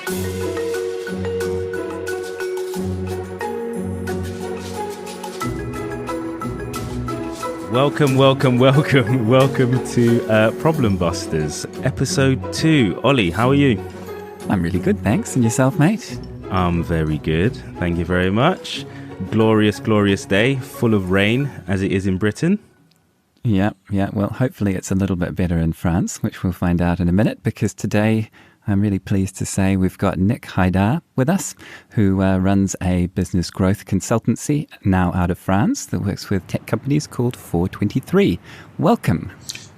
Welcome to Problem Busters, episode 2. Ollie, how are you? I'm really good, thanks. And yourself, mate? I'm very good. Thank you very much. Glorious, glorious day, full of rain, as it is in Britain. Yeah. Well, hopefully it's a little bit better in France, which we'll find out in a minute, because today I'm really pleased to say we've got Nik Haidar with us, who runs a business growth consultancy now out of France that works with tech companies called 423. Welcome.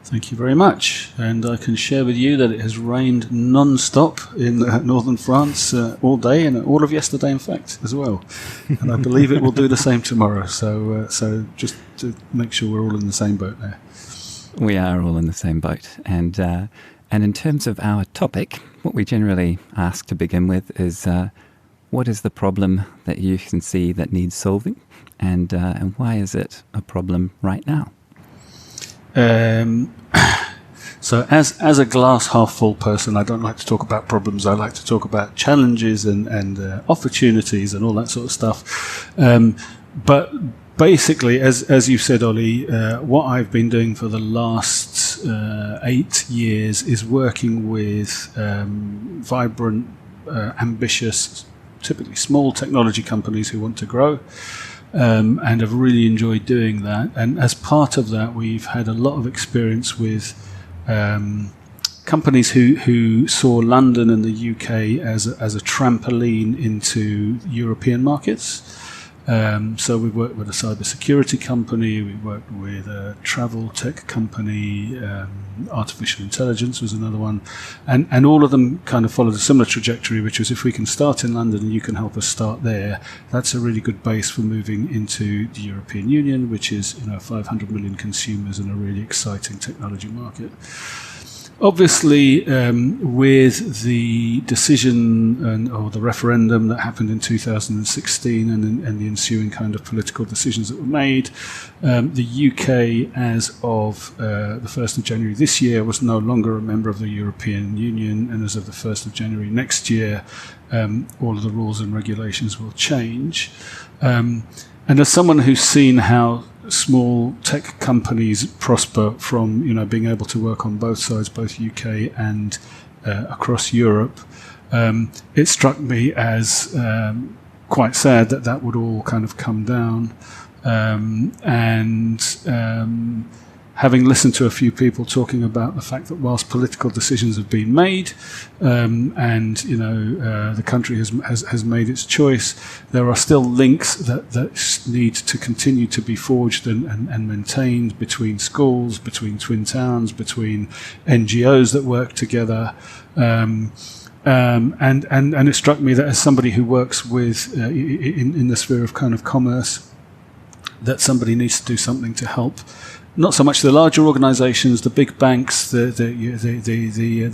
Thank you very much. And I can share with you that it has rained non-stop in northern France all day and all of yesterday, in fact, as well. And I believe it will do the same tomorrow. So just to make sure we're all in the same boat there. We are all in the same boat. And in terms of our topic, what we generally ask to begin with is what is the problem that you can see that needs solving, and why is it a problem right now? So as a glass half full person, I don't like to talk about problems. I like to talk about challenges and opportunities and all that sort of stuff. But basically, as you said, Ollie, what I've been doing for the last 8 years is working with vibrant, ambitious, typically small technology companies who want to grow. And have really enjoyed doing that. And as part of that, we've had a lot of experience with companies who saw London and the UK as a trampoline into European markets. So we worked with a cybersecurity company, we worked with a travel tech company, artificial intelligence was another one, and all of them kind of followed a similar trajectory, which was if we can start in London and you can help us start there, that's a really good base for moving into the European Union, which is 500 million consumers and a really exciting technology market. Obviously, with the decision or the referendum that happened in 2016 and the ensuing kind of political decisions that were made, the UK, as of the 1st of January this year, was no longer a member of the European Union, and as of the 1st of January next year, all of the rules and regulations will change. And as someone who's seen how small tech companies prosper from being able to work on both sides, both UK and across Europe, it struck me as quite sad that would all kind of come down. Having listened to a few people talking about the fact that whilst political decisions have been made, the country has made its choice, there are still links that need to continue to be forged and maintained between schools, between twin towns, between NGOs that work together. And it struck me that as somebody who works with in the sphere of kind of commerce, that somebody needs to do something to help. Not so much the larger organisations, the big banks, the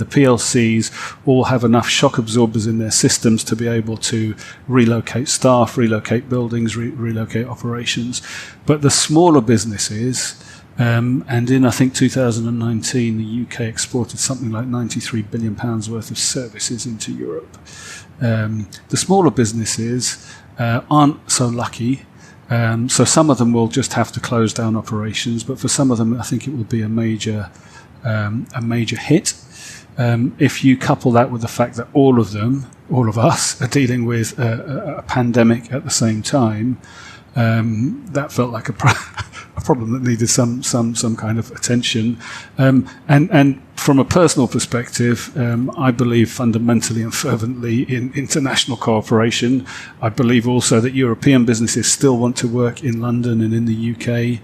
PLCs all have enough shock absorbers in their systems to be able to relocate staff, relocate buildings, relocate operations. But the smaller businesses, and in I think 2019, the UK exported something like £93 billion worth of services into Europe. The smaller businesses aren't so lucky. So some of them will just have to close down operations, but for some of them, I think it will be a major hit. If you couple that with the fact that all of us, are dealing with a pandemic at the same time, that felt like a problem that needed some kind of attention. And from a personal perspective, I believe fundamentally and fervently in international cooperation. I believe also that European businesses still want to work in London and in the UK.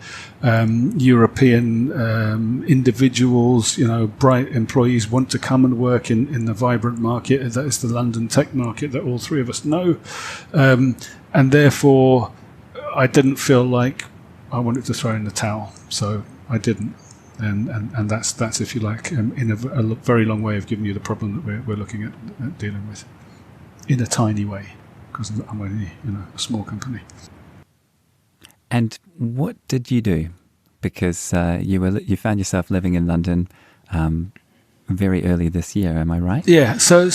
European individuals, bright employees want to come and work in the vibrant market. That is the London tech market that all three of us know. And therefore, I didn't feel like I wanted to throw in the towel, so I didn't. And that's if you like, in a very long way of giving you the problem that we're looking at dealing with, in a tiny way, because I'm only a small company. And what did you do? Because you found yourself living in London very early this year, am I right? Yeah. So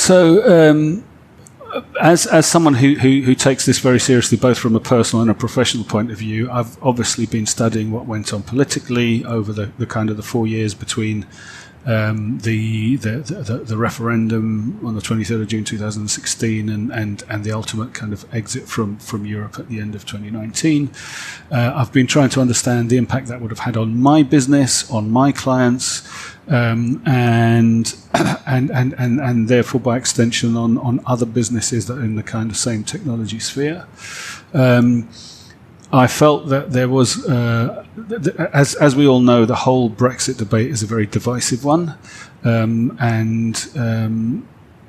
as someone who takes this very seriously, both from a personal and a professional point of view, I've obviously been studying what went on politically over the kind of the 4 years between the referendum on the 23rd of June 2016 and the ultimate kind of exit from Europe at the end of 2019. I've been trying to understand the impact that would have had on my business, on my clients, and therefore by extension on other businesses that are in the kind of same technology sphere. I felt that there was, as we all know, the whole Brexit debate is a very divisive one,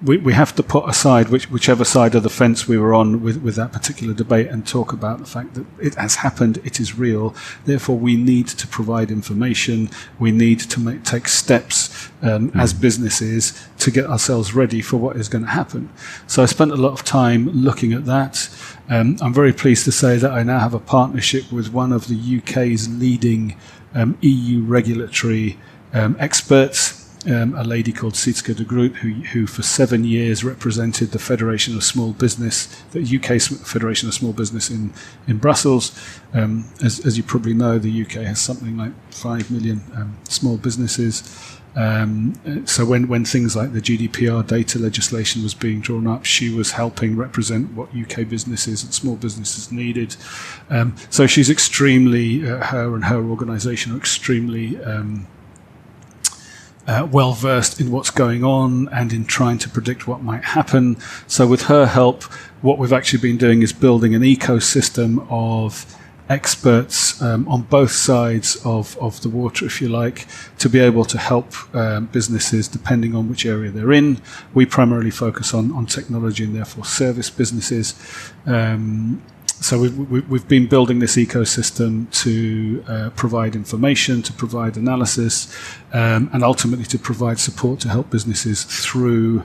we have to put aside whichever side of the fence we were on with that particular debate and talk about the fact that it has happened, it is real. Therefore, we need to provide information. We need to take steps as businesses to get ourselves ready for what is going to happen. So I spent a lot of time looking at that. I'm very pleased to say that I now have a partnership with one of the UK's leading EU regulatory experts, a lady called Sietske de Groot, who for 7 years represented the Federation of Small Business, the UK Federation of Small Business in Brussels. As you probably know, the UK has something like 5 million small businesses. So when things like the GDPR data legislation was being drawn up, she was helping represent what UK businesses and small businesses needed. So she's extremely, her and her organisation are extremely well versed in what's going on and in trying to predict what might happen. So with her help, what we've actually been doing is building an ecosystem of experts on both sides of the water, if you like, to be able to help businesses depending on which area they're in. We primarily focus on technology and therefore service businesses. So we've been building this ecosystem to provide information, to provide analysis, and ultimately to provide support to help businesses through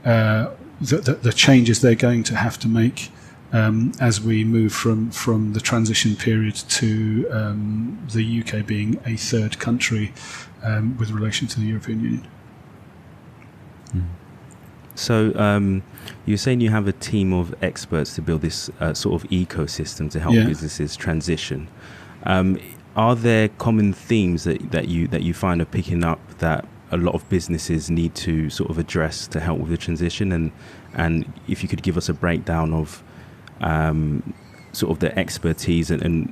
the changes they're going to have to make as we move from the transition period to the UK being a third country with relation to the European Union. So you're saying you have a team of experts to build this sort of ecosystem to help businesses transition. Are there common themes that you find are picking up that a lot of businesses need to sort of address to help with the transition? And if you could give us a breakdown of sort of the expertise and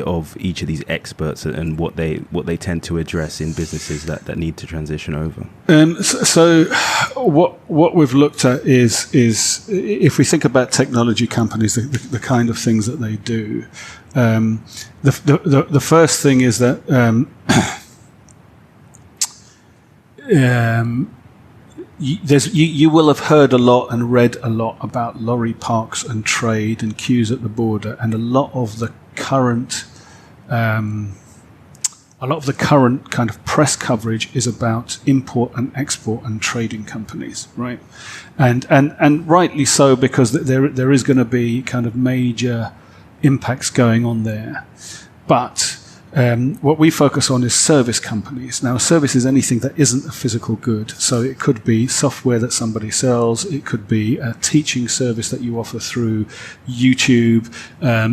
of each of these experts and what they tend to address in businesses that need to transition over. So what we've looked at is if we think about technology companies, the kind of things that they do. The first thing is that you will have heard a lot and read a lot about lorry parks and trade and queues at the border, and a lot of the current kind of press coverage is about import and export and trading companies, right? And rightly so, because there is going to be kind of major impacts going on there. But what we focus on is service companies. Now, a service is anything that isn't a physical good. So it could be software that somebody sells. It could be a teaching service that you offer through YouTube.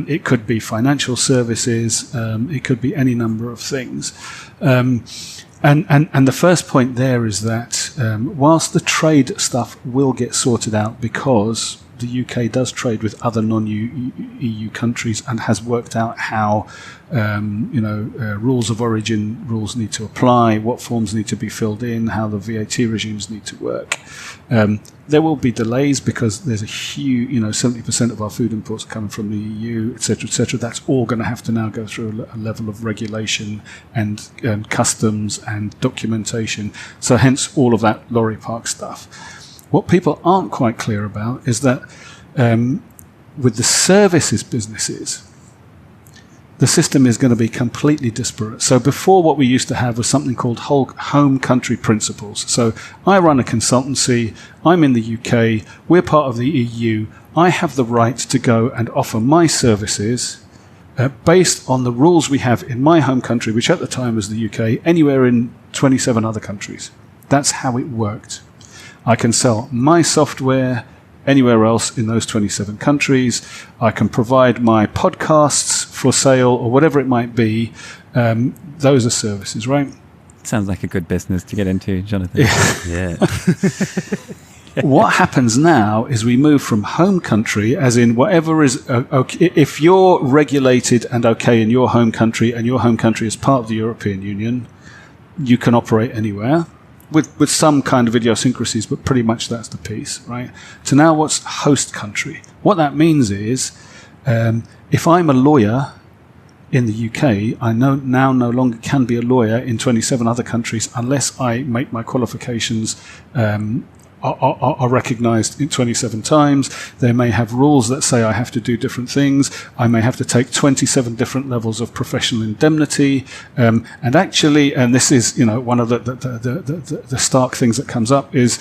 It could be financial services. It could be any number of things. And the first point there is that whilst the trade stuff will get sorted out because the UK does trade with other non-EU countries and has worked out how rules of origin rules need to apply, what forms need to be filled in, how the VAT regimes need to work. There will be delays because there's a huge, 70% of our food imports are coming from the EU, etc., etc. That's all going to have to now go through a level of regulation and customs and documentation. So hence all of that lorry park stuff. What people aren't quite clear about is that with the services businesses, the system is going to be completely disparate. So before, what we used to have was something called home country principles. So I run a consultancy, I'm in the UK, we're part of the EU, I have the right to go and offer my services based on the rules we have in my home country, which at the time was the UK, anywhere in 27 other countries. That's how it worked. I can sell my software anywhere else in those 27 countries. I can provide my podcasts for sale or whatever it might be. Those are services, right? Sounds like a good business to get into, Jonathan. Yeah. What happens now is we move from home country, as in whatever is okay. If you're regulated and okay in your home country, and your home country is part of the European Union, you can operate anywhere with some kind of idiosyncrasies, but pretty much that's the piece, right? So now what's host country? What that means is if I'm a lawyer in the UK, I now no longer can be a lawyer in 27 other countries unless I make my qualifications are recognised in 27 times. They may have rules that say I have to do different things. I may have to take 27 different levels of professional indemnity. And actually, and this is, one of the stark things that comes up is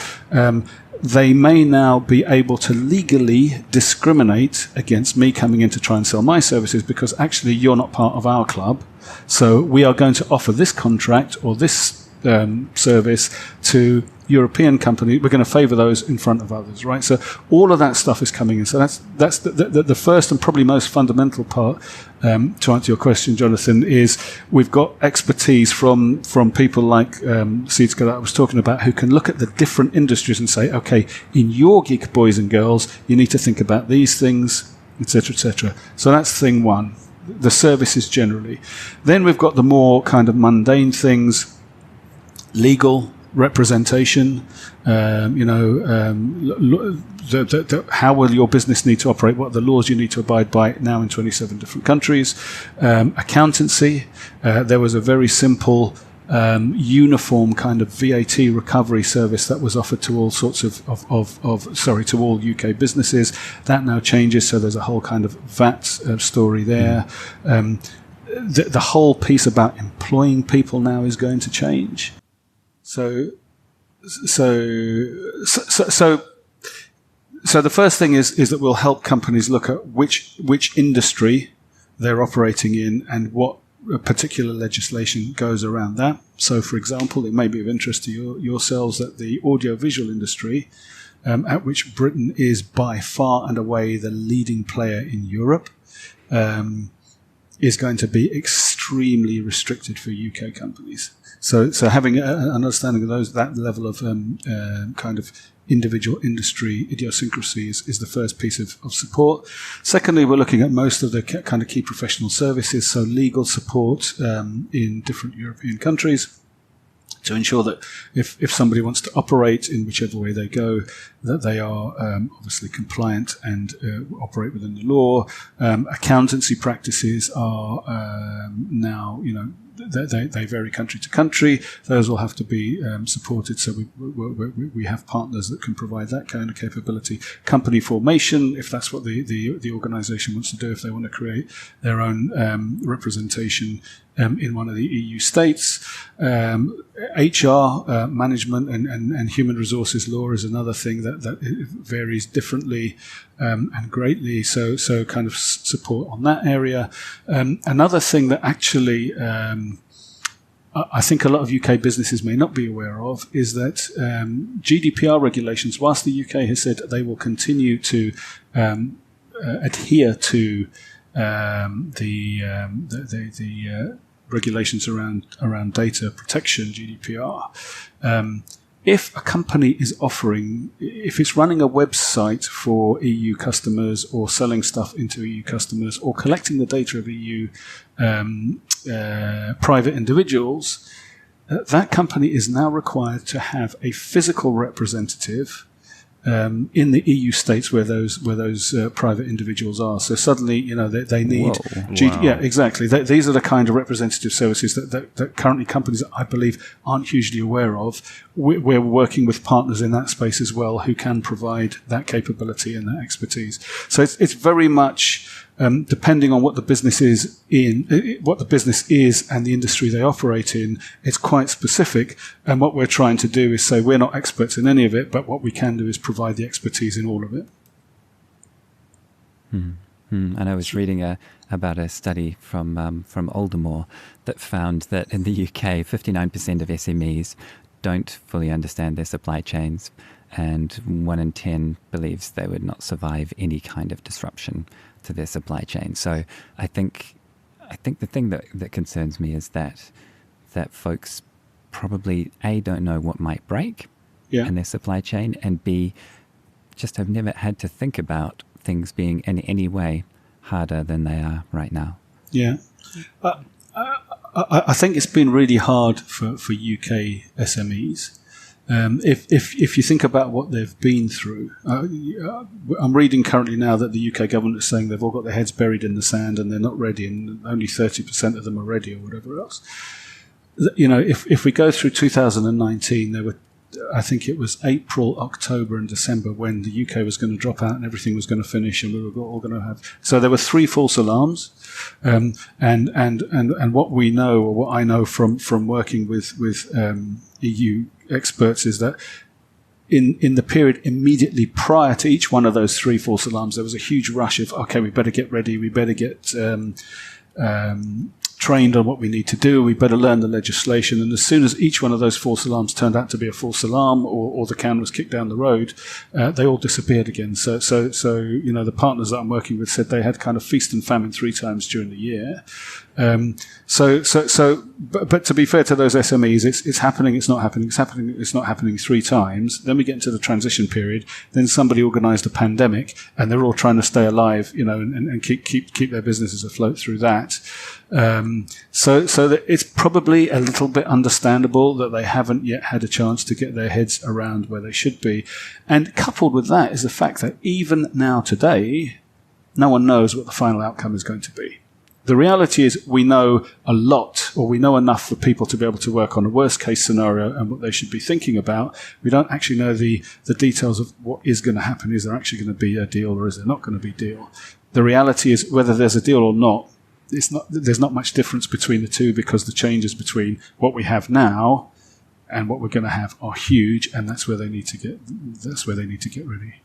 they may now be able to legally discriminate against me coming in to try and sell my services because actually you're not part of our club. So we are going to offer this contract or this service to European companies. We're going to favour those in front of others, right? So all of that stuff is coming in. So that's the first and probably most fundamental part. To answer your question, Jonathan, is we've got expertise from people like Sietske that I was talking about, who can look at the different industries and say, okay, in your gig, boys and girls, you need to think about these things, etc., etc. So that's thing one. The services generally. Then we've got the more kind of mundane things, legal representation, how will your business need to operate, what are the laws you need to abide by now in 27 different countries, accountancy. There was a very simple uniform kind of VAT recovery service that was offered to all sorts to all UK businesses. That now changes, so there's a whole kind of VAT story there. The whole piece about employing people now is going to change. So the first thing is that we'll help companies look at which industry they're operating in and what particular legislation goes around that. So, for example, it may be of interest to yourselves that the audiovisual industry, at which Britain is by far and away the leading player in Europe, is going to be extremely restricted for UK companies. So having an understanding of that level of kind of individual industry idiosyncrasies is the first piece of support. Secondly, we're looking at most of the kind of key professional services, so legal support in different European countries, to ensure that if somebody wants to operate in whichever way they go, that they are obviously compliant and operate within the law. Accountancy practices are now, they vary country to country. Those will have to be supported. So we have partners that can provide that kind of capability. Company formation, if that's what the organisation wants to do, if they want to create their own representation in one of the EU states. HR management and human resources law is another thing that varies differently and greatly. So kind of support on that area. Another thing that actually I think a lot of UK businesses may not be aware of is that GDPR regulations, whilst the UK has said they will continue to adhere to the regulations around data protection, GDPR. If a company is if it's running a website for EU customers or selling stuff into EU customers or collecting the data of EU private individuals, that company is now required to have a physical representative in the EU states where those private individuals are. So suddenly, they need. Wow. Yeah, exactly. These are the kind of representative services that currently companies, I believe, aren't hugely aware of. We're working with partners in that space as well who can provide that capability and that expertise. So it's very much depending on what the business is and the industry they operate in, it's quite specific. And what we're trying to do is say we're not experts in any of it, but what we can do is provide the expertise in all of it. And I was reading about a study from Aldermore that found that in the UK, 59% of SMEs don't fully understand their supply chains, and 1 in 10 believes they would not survive any kind of disruption to their supply chain. So I think the thing that concerns me is that folks probably A, don't know what might break in their supply chain, and B, just have never had to think about things being in any way harder than they are right now. Yeah. I think it's been really hard for UK SMEs. If you think about what they've been through, I'm reading currently now that the UK government is saying they've all got their heads buried in the sand and they're not ready, and only 30% of them are ready, or whatever else. You know, if we go through 2019, there were, I think it was April, October, and December when the UK was going to drop out and everything was going to finish, and we were all going to have. So there were 3 false alarms, and what we know, or what I know from working with EU experts, is that in the period immediately prior to each one of those 3 false alarms, there was a huge rush of, okay, we better get ready, we better get trained on what we need to do, we better learn the legislation. And as soon as each one of those false alarms turned out to be a false alarm, or the can was kicked down the road, they all disappeared again. So you know, the partners that I'm working with said they had kind of feast and famine 3 times during the year. But to be fair to those SMEs, it's happening, it's not happening, it's happening, it's not happening 3 times. Then we get into the transition period. Then somebody organised a pandemic, and they're all trying to stay alive, you know, and keep their businesses afloat through that. So that it's probably a little bit understandable that they haven't yet had a chance to get their heads around where they should be. And coupled with that is the fact that even now today, no one knows what the final outcome is going to be. The reality is we know a lot, or we know enough for people to be able to work on a worst case scenario and what they should be thinking about. We don't actually know the details of what is going to happen. Is there actually going to be a deal, or is there not going to be a deal? The reality is, whether there's a deal or not, there's not much difference between the two, because the changes between what we have now and what we're going to have are huge, and that's where they need to get ready.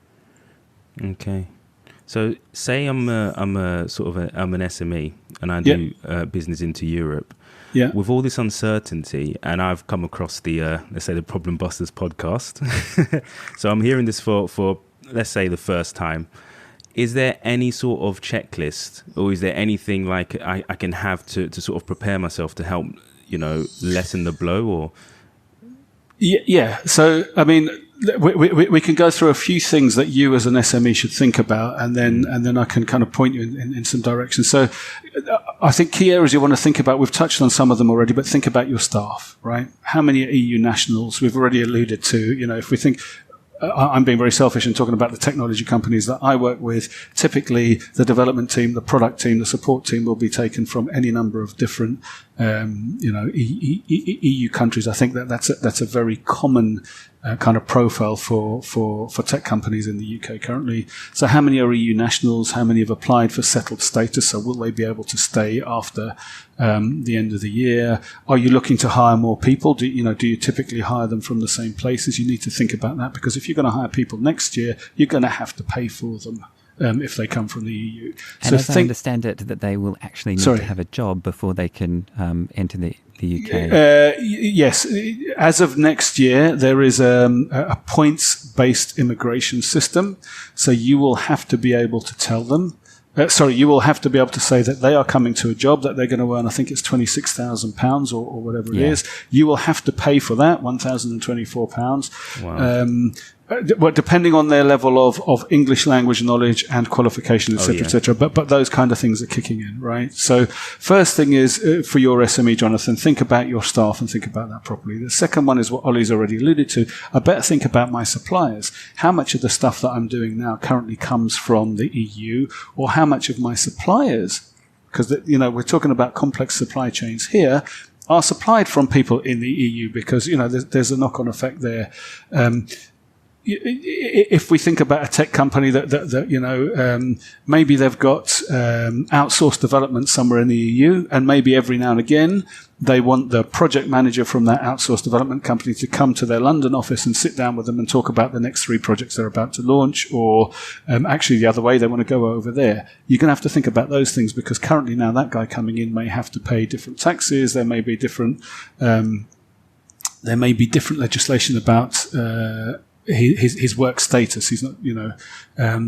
Okay. So, say I'm an SME and I do business into Europe. Yeah. With all this uncertainty, and I've come across the let's say the Problem Busters podcast. So I'm hearing this for let's say the first time. Is there any sort of checklist, or is there anything like I can have to sort of prepare myself to help, you know, lessen the blow? Or yeah. So I mean, we can go through a few things that you as an SME should think about, and then I can kind of point you in some direction. So I think key areas you want to think about, we've touched on some of them already, but think about your staff, right? How many are EU nationals? We've already alluded to, you know, if we think, I'm being very selfish and talking about the technology companies that I work with. Typically, the development team, the product team, the support team will be taken from any number of different, EU countries. I think that's a very common kind of profile for tech companies in the UK currently. So, how many are EU nationals? How many have applied for settled status? So, will they be able to stay after the end of the year? Are you looking to hire more people? Do you typically hire them from the same places? You need to think about that, because if you're going to hire people next year, you're going to have to pay for them. If they come from the EU. And as I understand it, that they will actually need to have a job before they can enter the UK. Yes. As of next year, there is a points-based immigration system. So you will have to be able to tell them, you will have to be able to say that they are coming to a job that they're going to earn, I think it's £26,000 or whatever it is. You will have to pay for that, £1,024. Wow. Well, depending on their level of English language knowledge and qualification, etc., etc. But those kind of things are kicking in, right? So first thing is, for your SME, Jonathan, think about your staff and think about that properly. The second one is what Ollie's already alluded to. I better think about my suppliers. How much of the stuff that I'm doing now currently comes from the EU, or how much of my suppliers, because we're talking about complex supply chains here, are supplied from people in the EU, because there's a knock-on effect there. If we think about a tech company that maybe they've got outsourced development somewhere in the EU, and maybe every now and again they want the project manager from that outsourced development company to come to their London office and sit down with them and talk about the next 3 projects they're about to launch, or actually the other way, they want to go over there. You're going to have to think about those things, because currently now that guy coming in may have to pay different taxes. There may be different there may be different legislation about his work status. He's not,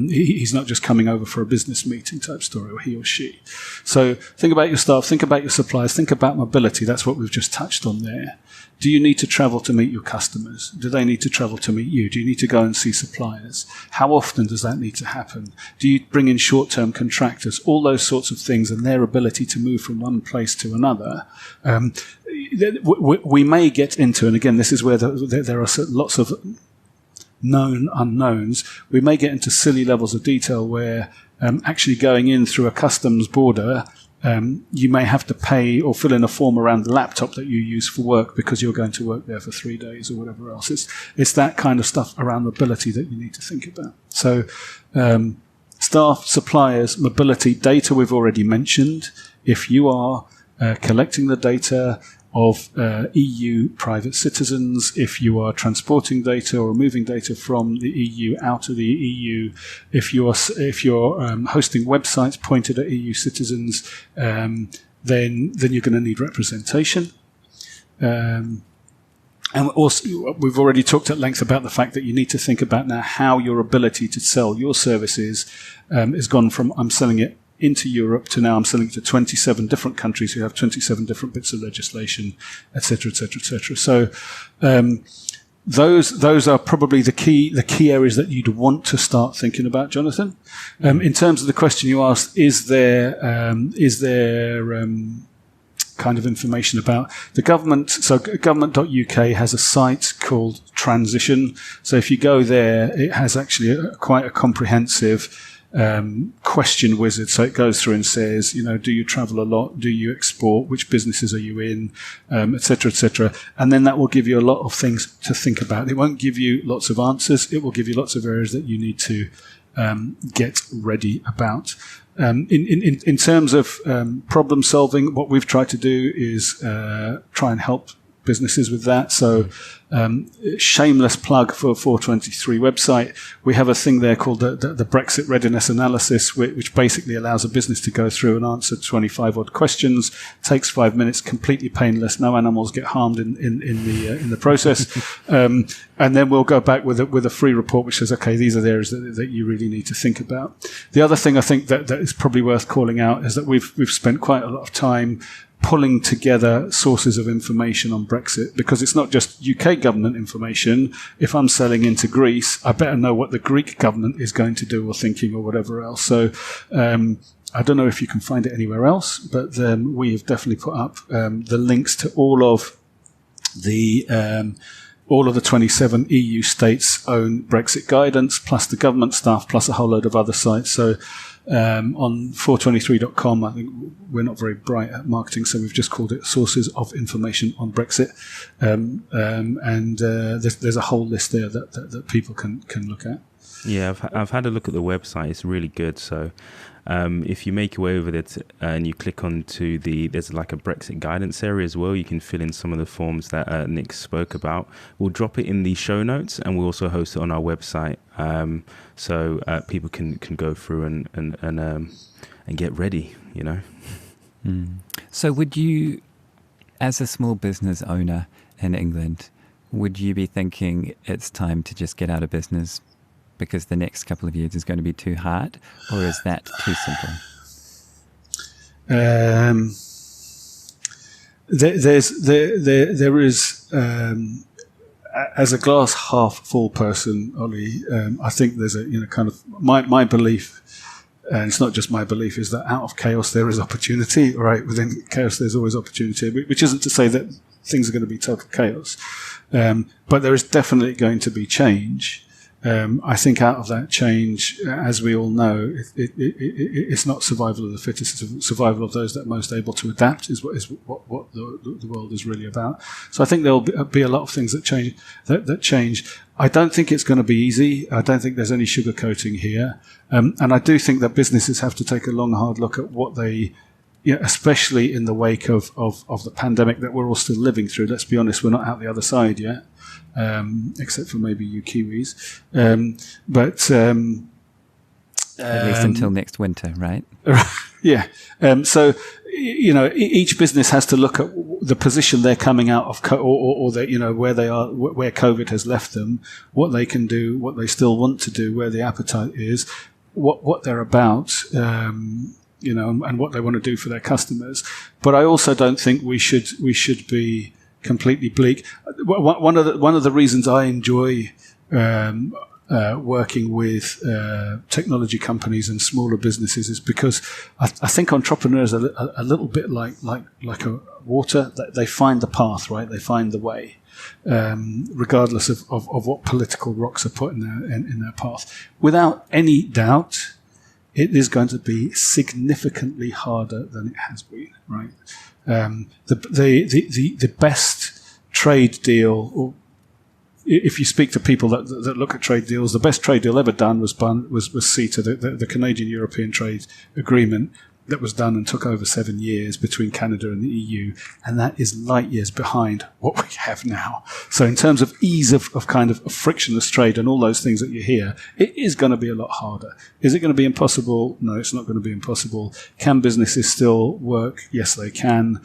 he's not just coming over for a business meeting type story, or he or she. So think about your staff, think about your suppliers, think about mobility. That's what we've just touched on there. Do you need to travel to meet your customers? Do they need to travel to meet you? Do you need to go and see suppliers? How often does that need to happen? Do you bring in short-term contractors? All those sorts of things, and their ability to move from one place to another. We may get into, and again, this is where there are lots of known unknowns. We may get into silly levels of detail where actually going in through a customs border, you may have to pay or fill in a form around the laptop that you use for work because you're going to work there for 3 days or whatever else. It's that kind of stuff around mobility that you need to think about. So staff, suppliers, mobility, data we've already mentioned. If you are collecting the data of EU private citizens, if you are transporting data or moving data from the EU out of the EU, if you're hosting websites pointed at EU citizens, then you're going to need representation. And also, we've already talked at length about the fact that you need to think about now how your ability to sell your services has gone from I'm selling it into Europe to now I'm selling it to 27 different countries who have 27 different bits of legislation, et cetera, et cetera, et cetera. So those are probably the key areas that you'd want to start thinking about, Jonathan. In terms of the question you asked, is there kind of information about the government? So government.uk has a site called Transition. So if you go there, it has actually quite a comprehensive question wizard. So it goes through and says, do you travel a lot? Do you export? Which businesses are you in? Et cetera, et cetera. And then that will give you a lot of things to think about. It won't give you lots of answers. It will give you lots of areas that you need to get ready about. In terms of problem solving, what we've tried to do is try and help businesses with that. So shameless plug for 423 website. We have a thing there called the Brexit readiness analysis, which basically allows a business to go through and answer 25 odd questions. Takes 5 minutes, completely painless. No animals get harmed in the process. And then we'll go back with a free report which says, okay, these are the areas that you really need to think about. The other thing I think that is probably worth calling out is that we've spent quite a lot of time pulling together sources of information on Brexit, because it's not just UK government information. If I'm selling into Greece, I better know what the Greek government is going to do or thinking or whatever else. So I don't know if you can find it anywhere else, but we have definitely put up the links to all of the 27 EU states' own Brexit guidance, plus the government stuff, plus a whole load of other sites. So on 423.com, I think we're not very bright at marketing, so we've just called it Sources of Information on Brexit. There's a whole list there that people can look at. Yeah, I've had a look at the website. It's really good. So if you make your way over there and you click onto there's like a Brexit guidance area as well. You can fill in some of the forms that Nick spoke about. We'll drop it in the show notes, and we'll also host it on our website, so people can go through and get ready. So would you, as a small business owner in England, would you be thinking it's time to just get out of business because the next couple of years is going to be too hard, or is that too simple? There is, as a glass half full person, Ollie, I think there's a kind of my belief, and it's not just my belief, is that out of chaos there is opportunity. Right, within chaos there's always opportunity, which isn't to say that things are going to be total chaos, but there is definitely going to be change. I think out of that change, as we all know, it's not survival of the fittest; it's survival of those that are most able to adapt. Is what the world is really about. So I think there will be a lot of things that change. That change. I don't think it's going to be easy. I don't think there's any sugarcoating here, and I do think that businesses have to take a long, hard look at what they. Especially in the wake of the pandemic that we're all still living through. Let's be honest, we're not out the other side yet, except for maybe you Kiwis. At least until next winter, right? Yeah. So each business has to look at the position they're coming out of, or they, where they are, where COVID has left them, what they can do, what they still want to do, where the appetite is, what they're about, and what they want to do for their customers. But I also don't think we should be completely bleak. One of the reasons I enjoy working with technology companies and smaller businesses is because I think entrepreneurs are a little bit like a water. They find the path, right? They find the way, regardless of what political rocks are put in their path. Without any doubt, it is going to be significantly harder than it has been, right? The best trade deal, or if you speak to people that look at trade deals, the best trade deal ever done was CETA, the Canadian-European Trade Agreement, that was done and took over 7 years between Canada and the EU, and that is light years behind what we have now. So in terms of ease of kind of frictionless trade and all those things that you hear, it is going to be a lot harder. Is it going to be impossible? No, it's not going to be impossible. Can businesses still work? Yes, they can.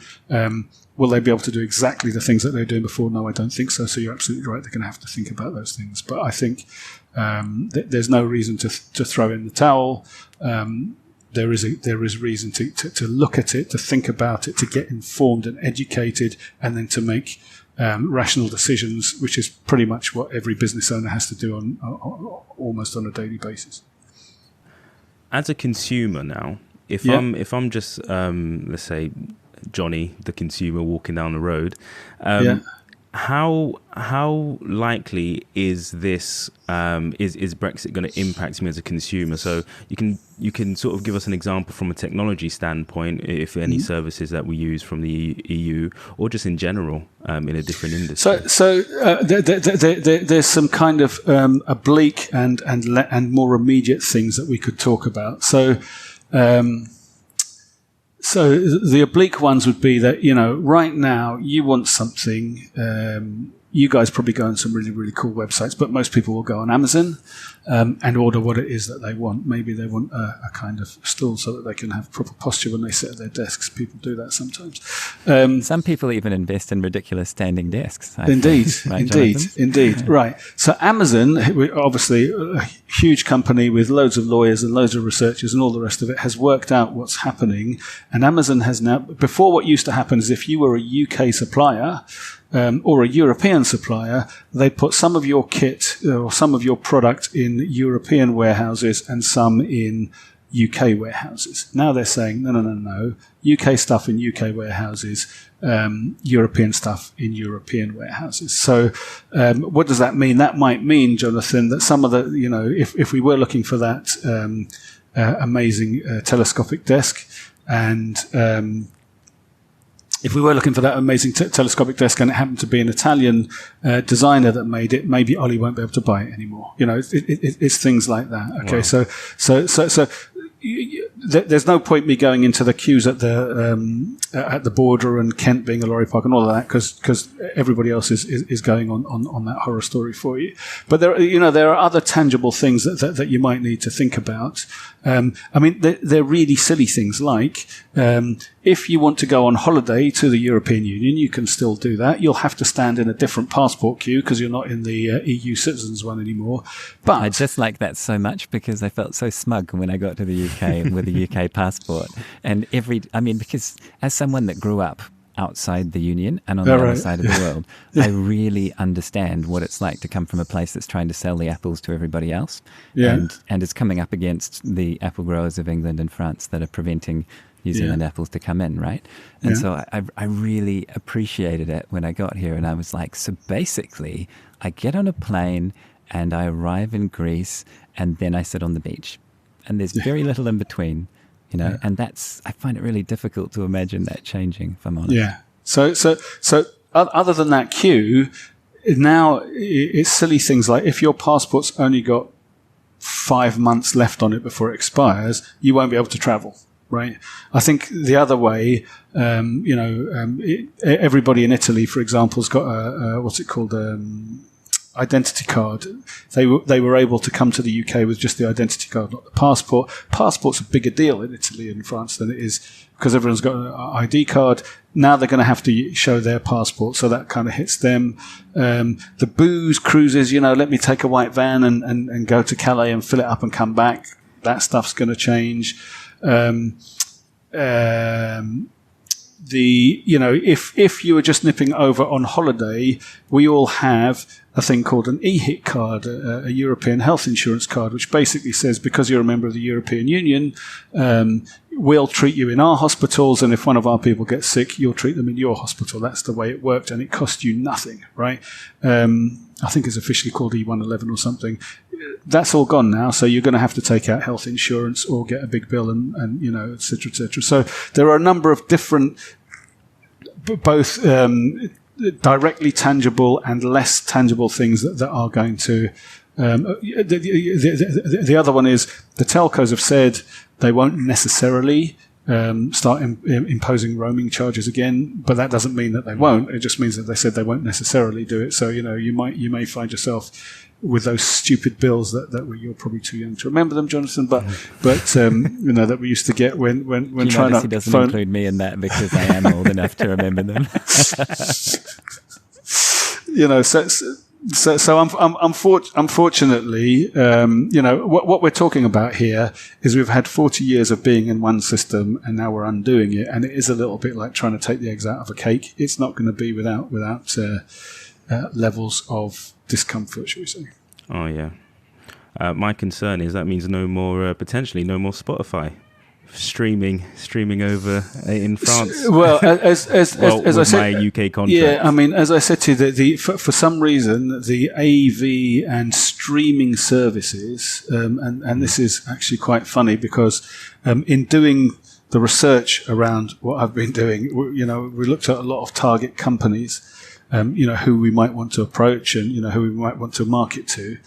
Will they be able to do exactly the things that they were doing before? No, I don't think so. So you're absolutely right. They're going to have to think about those things. But I think there's no reason to throw in the towel. There is reason to look at it, to think about it, to get informed and educated, and then to make rational decisions, which is pretty much what every business owner has to do on almost on a daily basis. As a consumer now, if I'm just let's say Johnny, the consumer, walking down the road, how likely is this is Brexit going to impact me as a consumer? So you can sort of give us an example from a technology standpoint, if any services that we use from the EU, or just in general in a different industry. So there's some kind of oblique and more immediate things that we could talk about. So the oblique ones would be that, right now you want something, you guys probably go on some really, really cool websites, but most people will go on Amazon and order what it is that they want. Maybe they want a kind of stool so that they can have proper posture when they sit at their desks. People do that sometimes. Some people even invest in ridiculous standing desks. Indeed. Right. So Amazon, obviously a huge company with loads of lawyers and loads of researchers and all the rest of it, has worked out what's happening. And Amazon has now, before, what used to happen is if you were a UK supplier, or a European supplier, they put some of your kit or some of your product in European warehouses and some in UK warehouses. Now they're saying, no, UK stuff in UK warehouses, European stuff in European warehouses. So what does that mean? That might mean, Jonathan, that some of the, if we were looking for that amazing telescopic desk, and if we were looking for that amazing telescopic desk and it happened to be an Italian designer that made it, maybe Ollie won't be able to buy it anymore. It's things like that. Okay, wow. So there's no point me going into the queues at the border and Kent being a lorry park and all of that, because everybody else is going on that horror story for you. But there are other tangible things that you might need to think about. They're really silly things like, if you want to go on holiday to the European Union, you can still do that. You'll have to stand in a different passport queue because you're not in the EU citizens one anymore. But I just like that so much because I felt so smug when I got to the UK with a UK passport. And because as someone that grew up outside the Union and on the other side of the world, I really understand what it's like to come from a place that's trying to sell the apples to everybody else, and is coming up against the apple growers of England and France that are preventing New Zealand apples to come in, right? And so I really appreciated it when I got here, and I was like, so basically I get on a plane and I arrive in Greece and then I sit on the beach, and there's very little in between. And I find it really difficult to imagine that changing, if I'm honest. Yeah. So other than that queue, now it's silly things like if your passport's only got 5 months left on it before it expires, you won't be able to travel, right? I think the other way, everybody in Italy, for example, has got what's it called? identity card. They were able to come to the UK with just the identity card, not the passport. Passport's a bigger deal in Italy and France than it is because everyone's got an ID card. Now they're going to have to show their passport, so that kind of hits them. The booze cruises, let me take a white van and go to Calais and fill it up and come back. That stuff's going to change. If you were just nipping over on holiday, we all have a thing called an EHIC card, a European health insurance card, which basically says because you're a member of the European Union, we'll treat you in our hospitals, and if one of our people gets sick, you'll treat them in your hospital. That's the way it worked, and it cost you nothing, right? I think it's officially called E111 or something. That's all gone now, so you're going to have to take out health insurance or get a big bill and et cetera, et cetera. So there are a number of different, both directly tangible and less tangible things that are going to... the other one is the telcos have said they won't necessarily start imposing roaming charges again, but that doesn't mean that they won't. It just means that they said they won't necessarily do it. So, you may find yourself with those stupid bills that you're probably too young to remember them, Jonathan, but that we used to get when trying to... He doesn't include me in that because I am old enough to remember them. So unfortunately, what we're talking about here is we've had 40 years of being in one system and now we're undoing it, and it is a little bit like trying to take the eggs out of a cake. It's not going to be without levels of discomfort, shall we say. Oh, yeah. My concern is that means potentially no more Spotify streaming over in France. Well, as I said, my UK contract. Yeah, I mean, as I said to you, for some reason, the AV and streaming services, and this is actually quite funny because in doing the research around what I've been doing, we looked at a lot of target companies, who we might want to approach and, who we might want to market to.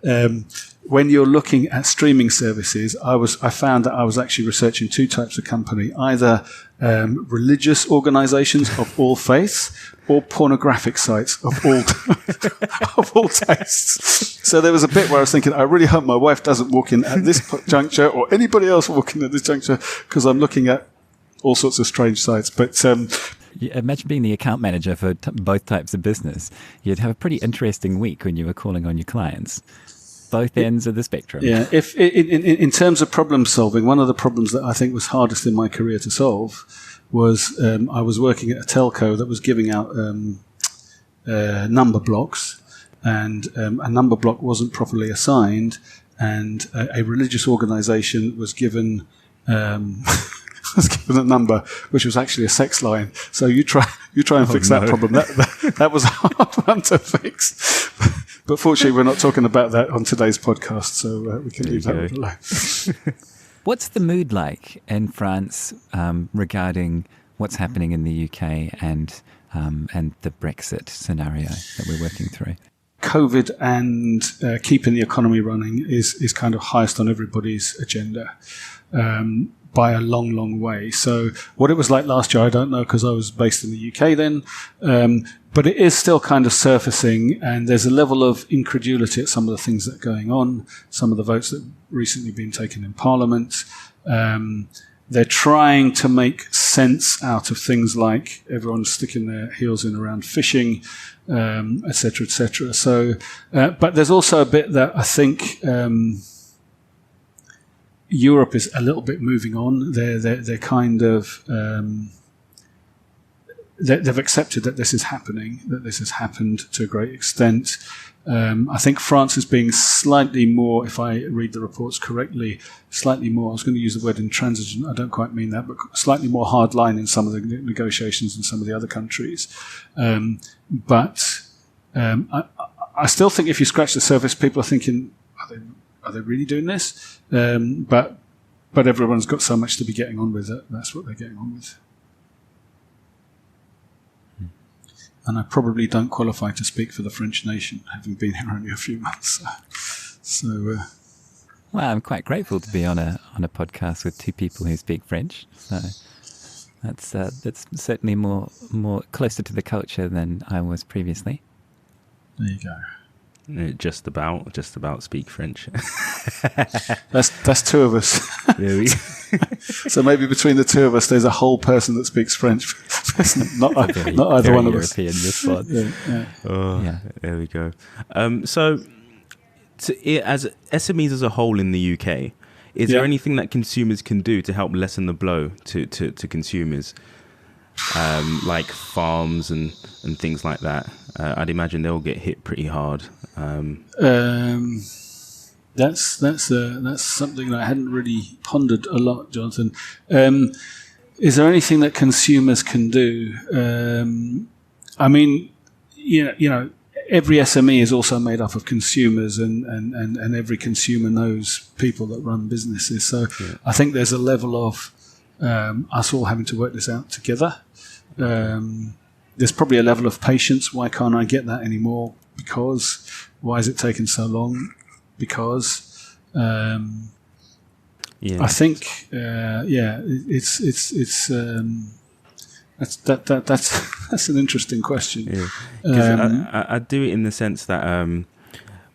And when you're looking at streaming services, I found that I was actually researching two types of company, either religious organizations of all faiths or pornographic sites of all of all tastes. So there was a bit where I was thinking, I really hope my wife doesn't walk in at this juncture or anybody else walking at this juncture, because I'm looking at all sorts of strange sites. But imagine being the account manager for both types of business. You'd have a pretty interesting week when you were calling on your clients. Both ends of the spectrum. Yeah. If in terms of problem solving, one of the problems that I think was hardest in my career to solve was I was working at a telco that was giving out number blocks, and a number block wasn't properly assigned, and a religious organisation was given a number which was actually a sex line. So you try and fix that problem. That was a hard one to fix. But fortunately, we're not talking about that on today's podcast, so we can leave that one alone. What's the mood like in France regarding what's happening in the UK and the Brexit scenario that we're working through? COVID and keeping the economy running is kind of highest on everybody's agenda. By a long, long way. So what it was like last year, I don't know, because I was based in the UK then. But it is still kind of surfacing, and there's a level of incredulity at some of the things that are going on, some of the votes that have recently been taken in Parliament. They're trying to make sense out of things like everyone's sticking their heels in around fishing, et cetera, et cetera. So, but there's also a bit that I think Europe is a little bit moving on. They're kind of they've accepted that this is happening, that this has happened to a great extent. I think France is being slightly more, if I read the reports correctly, slightly more, I was going to use the word intransigent, I don't quite mean that, but slightly more hard line in some of the negotiations in some of the other countries. But I still think if you scratch the surface, people are thinking, are they really doing this? But everyone's got so much to be getting on with it. That's what they're getting on with. And I probably don't qualify to speak for the French nation, having been here only a few months. Well, I'm quite grateful to be on a podcast with two people who speak French. So that's certainly more closer to the culture than I was previously. There you go. Just about speak French. That's two of us. Yeah, so maybe between the two of us, there's a whole person that speaks French. not either one of us. European response. There we go. So, as SMEs as a whole in the UK, is there anything that consumers can do to help lessen the blow to consumers, like farms and things like that? I'd imagine they'll get hit pretty hard. That's something that I hadn't really pondered a lot, Jonathan. Is there anything that consumers can do? I mean, you know, every SME is also made up of consumers, and every consumer knows people that run businesses. So I think there's a level of us all having to work this out together. There's probably a level of patience. Why can't I get that anymore? Because. Why is it taking so long? Because I think that's an interesting question. Yeah. I do it in the sense that,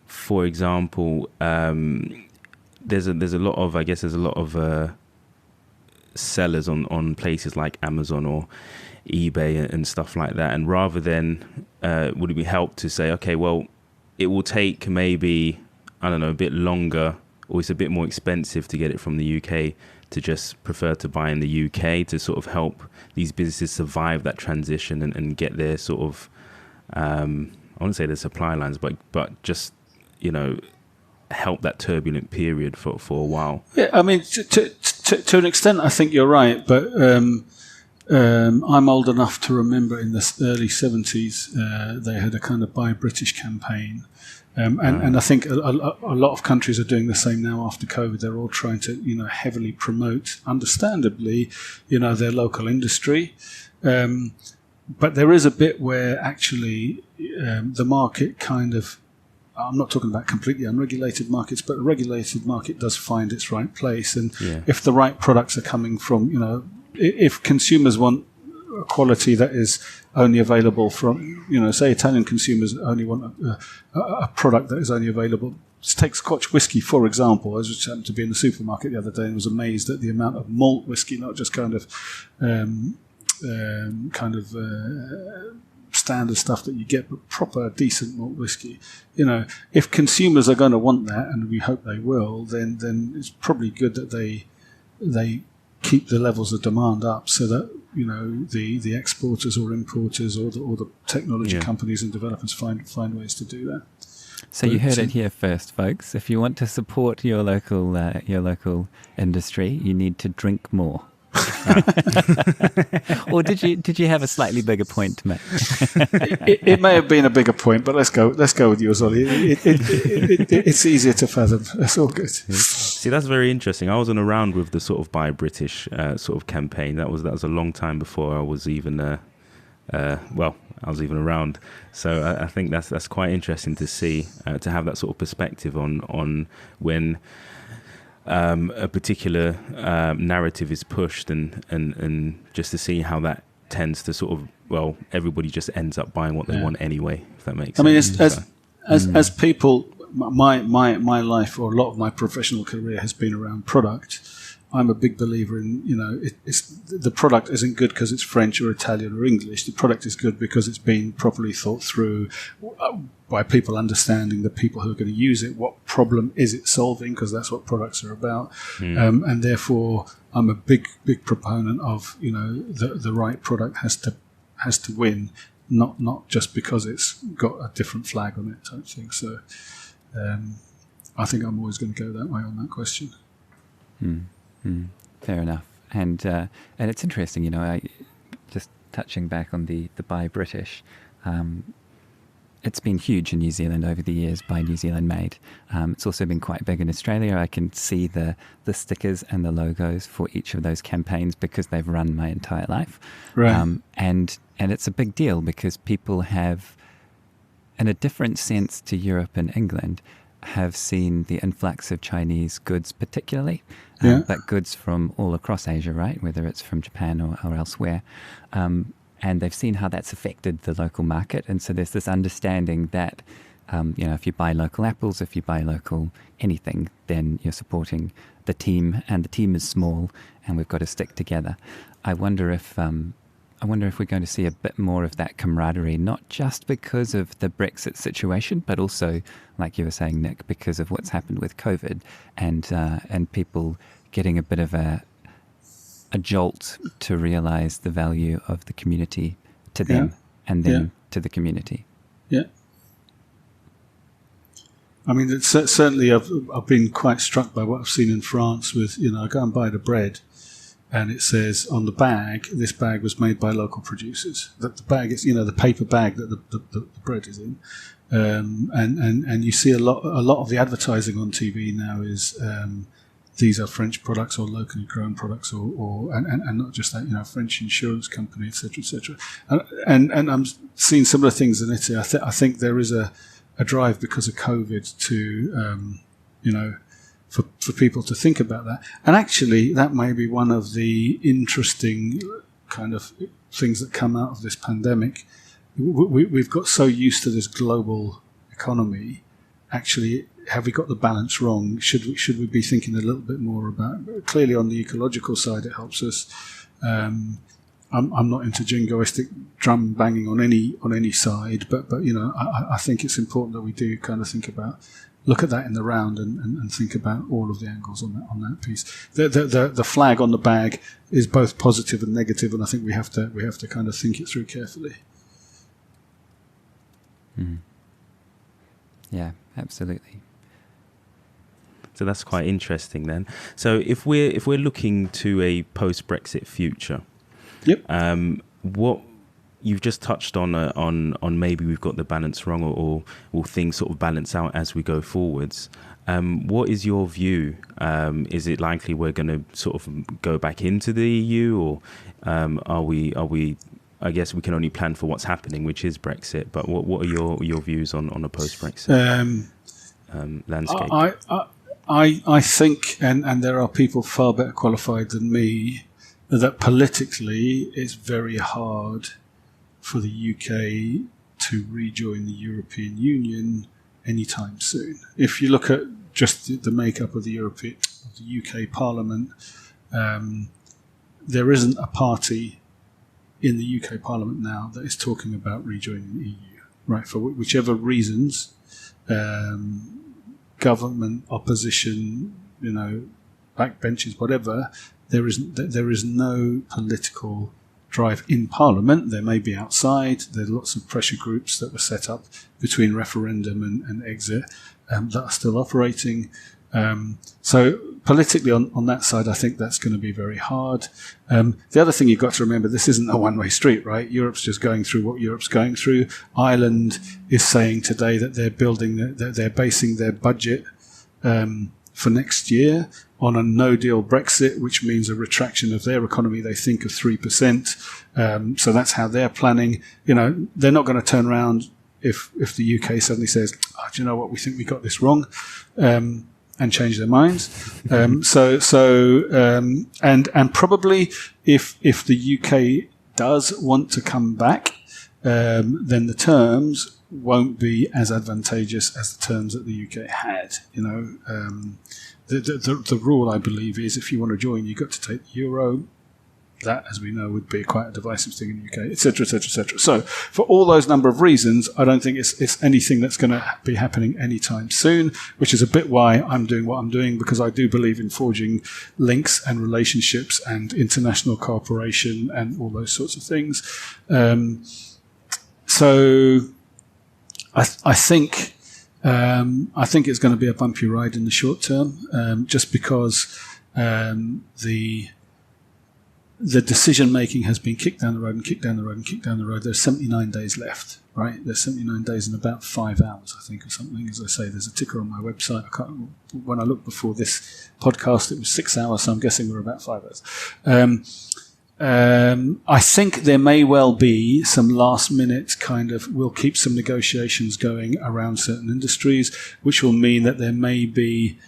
for example, there's a lot of sellers on places like Amazon or eBay and stuff like that, and rather than would it be help to say, okay, well, it will take maybe, I don't know, a bit longer, or it's a bit more expensive to get it from the UK, to just prefer to buy in the UK to sort of help these businesses survive that transition and get their sort of, I wouldn't say the supply lines, but just, you know, help that turbulent period for a while. Yeah, I mean, to an extent, I think you're right, but I'm old enough to remember in the early 70s they had a kind of Buy British campaign, and I think a lot of countries are doing the same now after COVID. They're all trying to, you know, heavily promote, understandably, you know, their local industry, but there is a bit where actually the market kind of, I'm not talking about completely unregulated markets, but a regulated market does find its right place, and if the right products are coming from, you know, if consumers want a quality that is only available from, you know, say Italian consumers only want a product that is only available. Just take Scotch whiskey, for example. I just happened to be in the supermarket the other day and was amazed at the amount of malt whiskey, not just kind of standard stuff that you get, but proper, decent malt whiskey. You know, if consumers are going to want that, and we hope they will, then it's probably good that they keep the levels of demand up, so that, you know, the exporters or importers or the technology companies and developers find ways to do that. So you heard it here first, folks. If you want to support your local industry, you need to drink more. Or did you have a slightly bigger point to make? It may have been a bigger point, but let's go with yours, Ollie. It's easier to fathom. That's all good. See, that's very interesting. I wasn't around with the sort of Buy British sort of campaign. That was a long time before I was even I was even around. So I think that's quite interesting to see, to have that sort of perspective on when a particular narrative is pushed, and just to see how that tends to sort of, well, everybody just ends up buying what they want anyway, if that makes sense. I mean, as people, my life, or a lot of my professional career has been around product. I'm a big believer in, you know, the product isn't good because it's French or Italian or English. The product is good because it's been properly thought through by people understanding the people who are going to use it. What problem is it solving? Because that's what products are about. And therefore, I'm a big proponent of, you know, the right product has to win, not just because it's got a different flag on it type thing. So I think I'm always going to go that way on that question. Fair enough. And it's interesting, you know, I just touching back on the Buy British, it's been huge in New Zealand over the years, Buy New Zealand Made. It's also been quite big in Australia. I can see the stickers and the logos for each of those campaigns because they've run my entire life. Right. And it's a big deal because people have, in a different sense to Europe and England, have seen the influx of Chinese goods particularly, but goods from all across Asia, right? Whether it's from Japan or elsewhere. and they've seen how that's affected the local market. And so there's this understanding that, if you buy local apples, if you buy local anything, then you're supporting the team, and the team is small, and we've got to stick together. I wonder if we're going to see a bit more of that camaraderie, not just because of the Brexit situation, but also, like you were saying, Nick, because of what's happened with COVID, and people getting a bit of a jolt to realize the value of the community to them, and then to the community. Yeah. I mean, it's, certainly I've been quite struck by what I've seen in France with, I go and buy the bread and it says on the bag, this bag was made by local producers. That the bag is, the paper bag that the bread is in. And you see a lot of the advertising on TV now is these are French products or locally grown products, and not just that, French insurance company, etc., etc. And I'm seeing similar things in Italy. I think there is a drive because of COVID to, for people to think about that. And actually, that may be one of the interesting kind of things that come out of this pandemic. We've got so used to this global economy. Actually, have we got the balance wrong? Should we be thinking a little bit more about? Clearly, on the ecological side, it helps us. I'm not into jingoistic drum banging on any side, but I think it's important that we do kind of look at that in the round and think about all of the angles on that piece. The flag on the bag is both positive and negative, and I think we have to kind of think it through carefully. Mm. Yeah, absolutely. So that's quite interesting then. So if we're looking to a post-Brexit future, yep. What you've just touched on maybe we've got the balance wrong, or will things sort of balance out as we go forwards? What is your view? Is it likely we're going to sort of go back into the EU, or are we? I guess we can only plan for what's happening, which is Brexit. But what are your views on a post-Brexit landscape? I think, and there are people far better qualified than me, that politically it's very hard for the UK to rejoin the European Union anytime soon. If you look at just the makeup of the UK Parliament, there isn't a party in the UK Parliament now that is talking about rejoining the EU, right? For whichever reasons, government, opposition, backbenches, whatever. There is no political drive in Parliament. There may be outside. There are lots of pressure groups that were set up between referendum and exit that are still operating. So politically on that side, I think that's going to be very hard. The other thing you've got to remember, this isn't a one-way street, right? Europe's just going through what Europe's going through. Ireland is saying today that they're basing their budget for next year on a no-deal Brexit, which means a retraction of their economy, they think, of 3%. So that's how they're planning. They're not going to turn around if the UK suddenly says, do you know what, we think we got this wrong, and change their minds. And probably if the UK does want to come back, then the terms won't be as advantageous as the terms that the UK had. The rule, I believe, is if you want to join, you've got to take the euro. That, as we know, would be quite a divisive thing in the UK, etc., etc., etc. So, for all those number of reasons, I don't think it's anything that's going to be happening anytime soon, which is a bit why I'm doing what I'm doing, because I do believe in forging links and relationships and international cooperation and all those sorts of things. So, I think it's going to be a bumpy ride in the short term, just because the decision making has been kicked down the road and kicked down the road and kicked down the road. There's 79 days left, right? There's 79 days in about 5 hours, I think, or something. As I say, there's a ticker on my website. When I looked before this podcast, it was 6 hours, so I'm guessing we're about 5 hours. I think there may well be some last minute we'll keep some negotiations going around certain industries, which will mean that there may be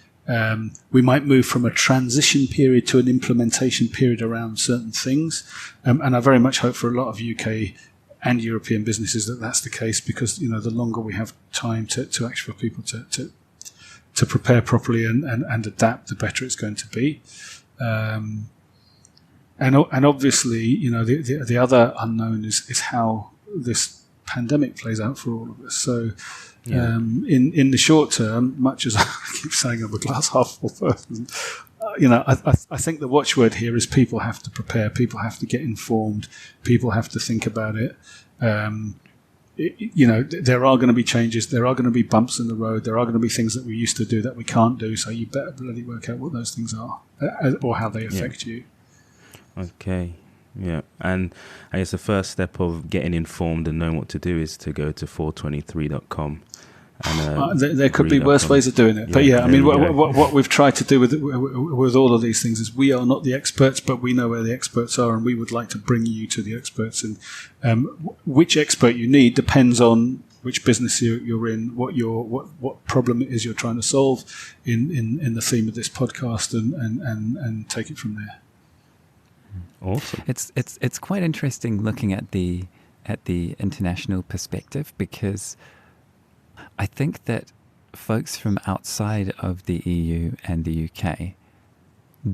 We might move from a transition period to an implementation period around certain things. And I very much hope for a lot of UK and European businesses that that's the case, because, the longer we have time to actually for people to prepare properly and adapt, the better it's going to be. And obviously, the other unknown is how this pandemic plays out for all of us. So in the short term, much as I keep saying I'm a glass half full person, I think the watchword here is people have to prepare, people have to get informed, people have to think about it. There are going to be changes, there are going to be bumps in the road, there are going to be things that we used to do that we can't do, so you better bloody work out what those things are or how they affect you. Okay. Yeah, and I guess the first step of getting informed and knowing what to do is to go to 423.com. And, there could be worse ways of doing it. But what we've tried to do with all of these things is we are not the experts, but we know where the experts are, and we would like to bring you to the experts. And which expert you need depends on which business you're in, what problem it is you're trying to solve in the theme of this podcast, and take it from there. Awesome. It's quite interesting looking at the international perspective, because I think that folks from outside of the EU and the UK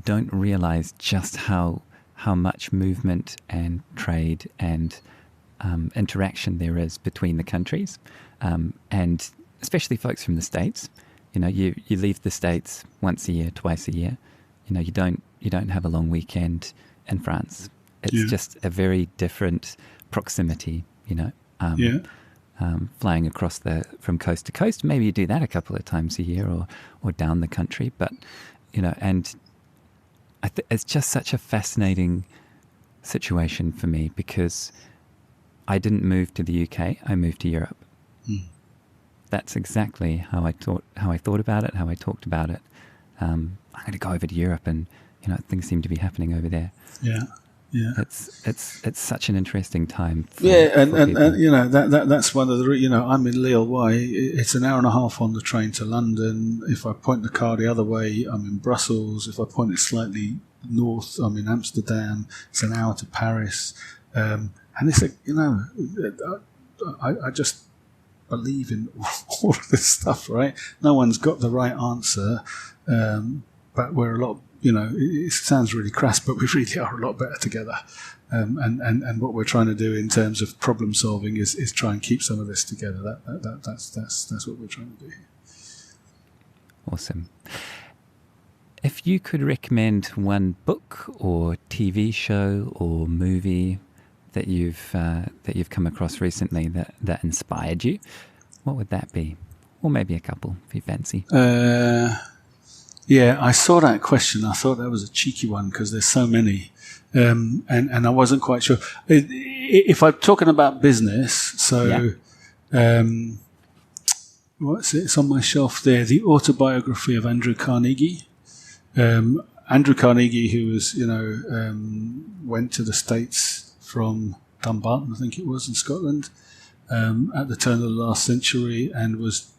don't realise just how much movement and trade and interaction there is between the countries, and especially folks from the States. You leave the States once a year, twice a year. You don't have a long weekend in France. It's just a very different proximity, flying across from coast to coast. Maybe you do that a couple of times a year or down the country. But, and it's just such a fascinating situation for me, because I didn't move to the UK, I moved to Europe. Mm. That's exactly how I thought about it, how I talked about it. I'm going to go over to Europe, and things seem to be happening over there. Yeah. It's such an interesting time. And that's one of the. I'm in Lille. Why? It's an hour and a half on the train to London. If I point the car the other way, I'm in Brussels. If I point it slightly north, I'm in Amsterdam. It's an hour to Paris. And it's I just believe in all of this stuff, right? No one's got the right answer, but we're a lot. It sounds really crass, but we really are a lot better together. And what we're trying to do in terms of problem solving is try and keep some of this together. That's what we're trying to do. Awesome. If you could recommend one book or TV show or movie that you've come across recently that inspired you, what would that be? Or maybe a couple, if you fancy. Yeah, I saw that question. I thought that was a cheeky one because there's so many, and I wasn't quite sure. If I'm talking about business, what's it? It's on my shelf there. The Autobiography of Andrew Carnegie. Andrew Carnegie, who was went to the States from Dumbarton, I think it was, in Scotland, at the turn of the last century, and was,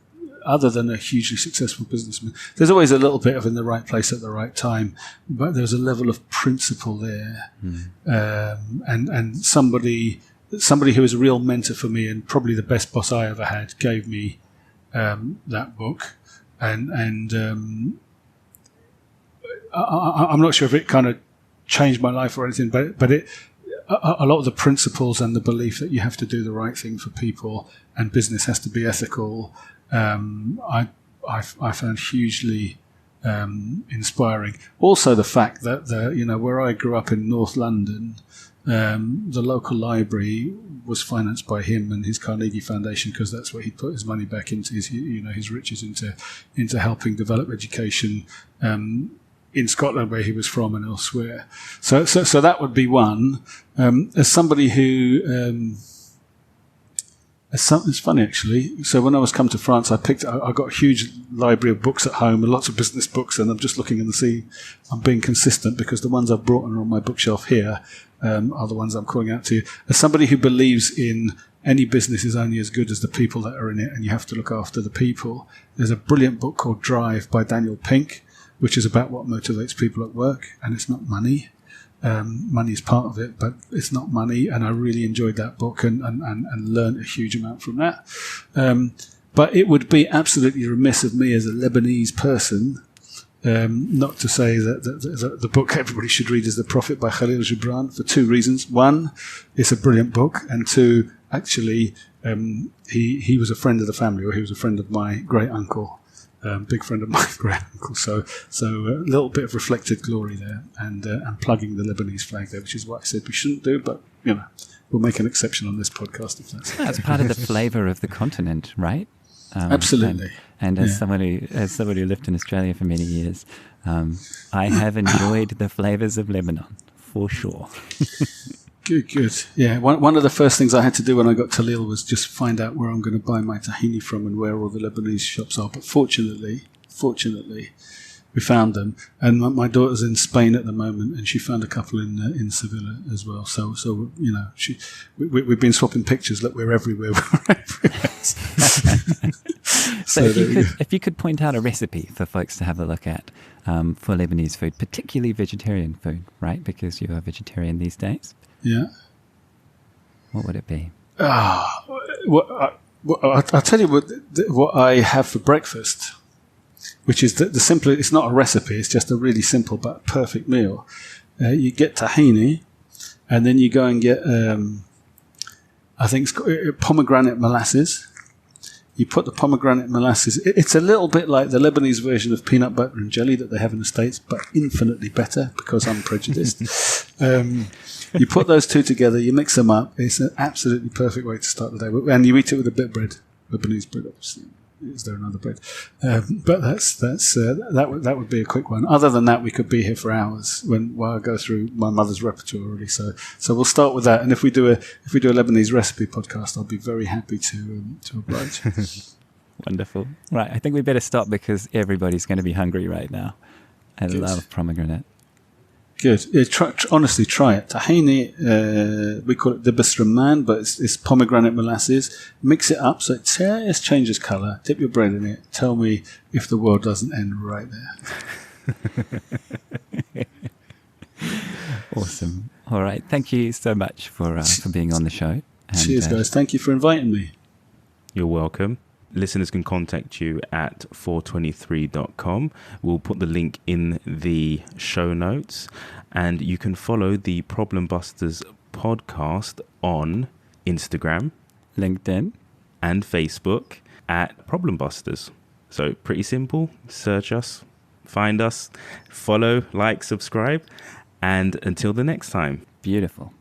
other than a hugely successful businessman, there's always a little bit of in the right place at the right time, but there's a level of principle there. And somebody who was a real mentor for me, and probably the best boss I ever had, gave me that book. And I'm not sure if it kind of changed my life or anything, but it, a lot of the principles and the belief that you have to do the right thing for people and business has to be ethical, I found hugely inspiring. Also, the fact that where I grew up in North London, the local library was financed by him and his Carnegie Foundation, because that's where he put his money back into his riches into helping develop education in Scotland, where he was from, and elsewhere. So that would be one. As somebody who it's funny actually. So when I was come to France, I got a huge library of books at home and lots of business books, and I'm just looking and I'm being consistent, because the ones I've brought and are on my bookshelf here are the ones I'm calling out to you. As somebody who believes in any business is only as good as the people that are in it, and you have to look after the people, there's a brilliant book called Drive by Daniel Pink. which is about what motivates people at work, and it's not money. Money is part of it, but it's not money. And I really enjoyed that book and learned a huge amount from that. But it would be absolutely remiss of me as a Lebanese person not to say that the book everybody should read is The Prophet by Khalil Gibran for two reasons. One, it's a brilliant book, and two, actually, he was a friend of the family, or he was a friend of my great uncle. Big friend of my great uncle, so a little bit of reflected glory there, and plugging the Lebanese flag there, which is what I said we shouldn't do, but we'll make an exception on this podcast if that's part of the flavour of the continent, right? Absolutely. And as somebody who lived in Australia for many years, I have enjoyed the flavours of Lebanon for sure. Good. Yeah, one of the first things I had to do when I got to Lille was just find out where I'm going to buy my tahini from and where all the Lebanese shops are. But fortunately, we found them. And my daughter's in Spain at the moment, and she found a couple in Sevilla as well. So we've been swapping pictures. Look, we're everywhere. So if you could point out a recipe for folks to have a look at for Lebanese food, particularly vegetarian food, right? Because you are vegetarian these days. Yeah. What would it be? I'll tell you what I have for breakfast, which is the simple. It's not a recipe. It's just a really simple but perfect meal. You get tahini, and then you go and get I think it's pomegranate molasses. You put the pomegranate molasses. It's a little bit like the Lebanese version of peanut butter and jelly that they have in the States, but infinitely better because I'm prejudiced. You put those two together, you mix them up. It's an absolutely perfect way to start the day. And you eat it with a bit of bread, Lebanese bread, obviously. Is there another bread? But that would be a quick one. Other than that, we could be here for hours while I go through my mother's repertoire already. So we'll start with that. And if we do a Lebanese recipe podcast, I'll be very happy to oblige. Wonderful. Right, I think we better stop because everybody's going to be hungry right now. I love pomegranate. Good. Yeah, honestly, try it. Tahini, we call it dibs rumman, but it's pomegranate molasses. Mix it up so it just changes colour. Dip your bread in it. Tell me if the world doesn't end right there. Awesome. All right. Thank you so much for being on the show. And, cheers, guys. Thank you for inviting me. You're welcome. Listeners can contact you at 423.com. We'll put the link in the show notes. And you can follow the Problem Busters podcast on Instagram, LinkedIn, and Facebook at Problem Busters. So pretty simple. Search us, find us, follow, like, subscribe. And until the next time. Beautiful.